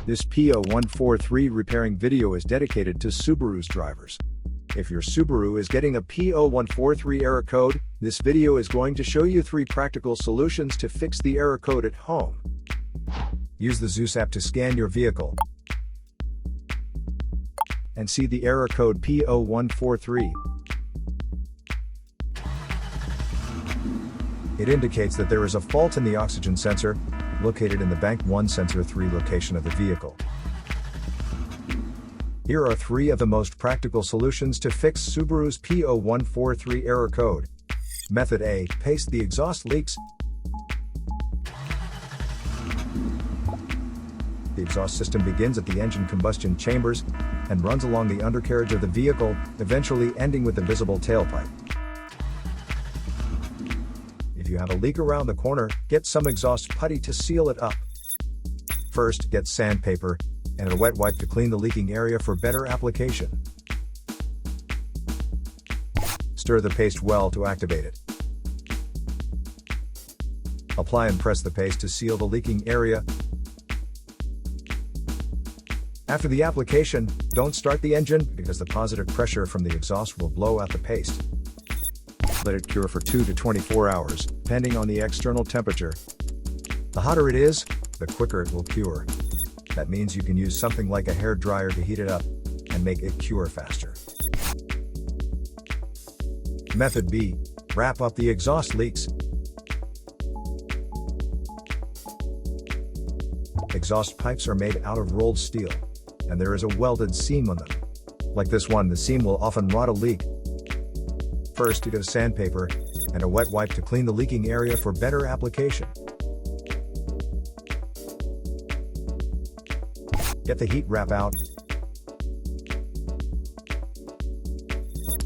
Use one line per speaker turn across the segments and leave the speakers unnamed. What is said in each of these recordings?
This P0143 repairing video is dedicated to Subaru's drivers. If your Subaru is getting a P0143 error code, this video is going to show you 3 practical solutions to fix the error code at home. Use the Zeus app to scan your vehicle and see the error code P0143. It indicates that there is a fault in the oxygen sensor, located in the Bank 1 Sensor 3 location of the vehicle. Here are 3 of the most practical solutions to fix Subaru's P0143 error code. Method A. Paste the exhaust leaks. The exhaust system begins at the engine combustion chambers and runs along the undercarriage of the vehicle, eventually ending with the visible tailpipe. If you have a leak around the corner, get some exhaust putty to seal it up. First, get sandpaper and a wet wipe to clean the leaking area for better application. Stir the paste well to activate it. Apply and press the paste to seal the leaking area. After the application, don't start the engine because the positive pressure from the exhaust will blow out the paste. Let it cure for 2 to 24 hours, depending on the external temperature. The hotter it is, the quicker it will cure. That means you can use something like a hair dryer to heat it up and make it cure faster. Method B. Wrap up the exhaust leaks. Exhaust pipes are made out of rolled steel, and there is a welded seam on them. Like this one, the seam will often rot a leak. First, get sandpaper and a wet wipe to clean the leaking area for better application. Get the heat wrap out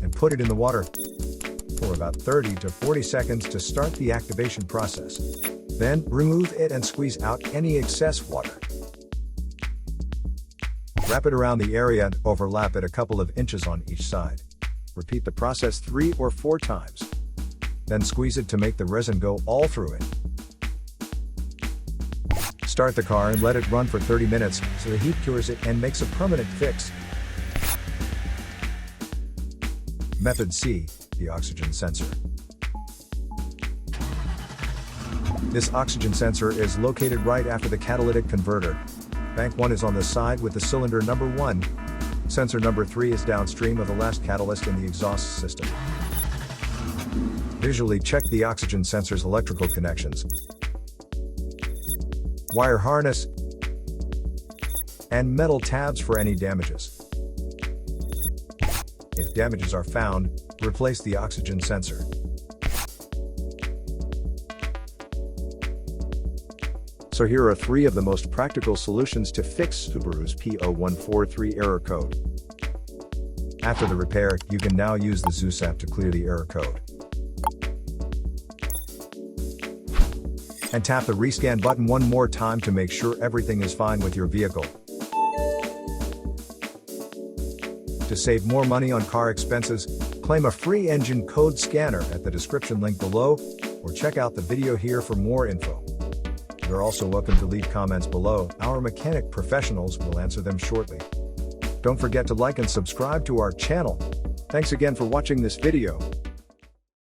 and put it in the water for about 30 to 40 seconds to start the activation process. Then, remove it and squeeze out any excess water. Wrap it around the area and overlap it a couple of inches on each side. Repeat the process 3 or 4 times. Then squeeze it to make the resin go all through it. Start the car and let it run for 30 minutes so the heat cures it and makes a permanent fix. Method C. The oxygen sensor. This oxygen sensor is located right after the catalytic converter. Bank 1 is on the side with the cylinder number 1. Sensor number 3 is downstream of the last catalyst in the exhaust system. Visually check the oxygen sensor's electrical connections, wire harness, and metal tabs for any damages. If damages are found, replace the oxygen sensor. So here are 3 of the most practical solutions to fix Subaru's P0143 error code. After the repair, you can now use the Zeus app to clear the error code. And tap the rescan button one more time to make sure everything is fine with your vehicle. To save more money on car expenses, claim a free engine code scanner at the description link below, or check out the video here for more info. You're also welcome to leave comments below. Our mechanic professionals will answer them shortly. Don't forget to like and subscribe to our channel. Thanks again for watching this video.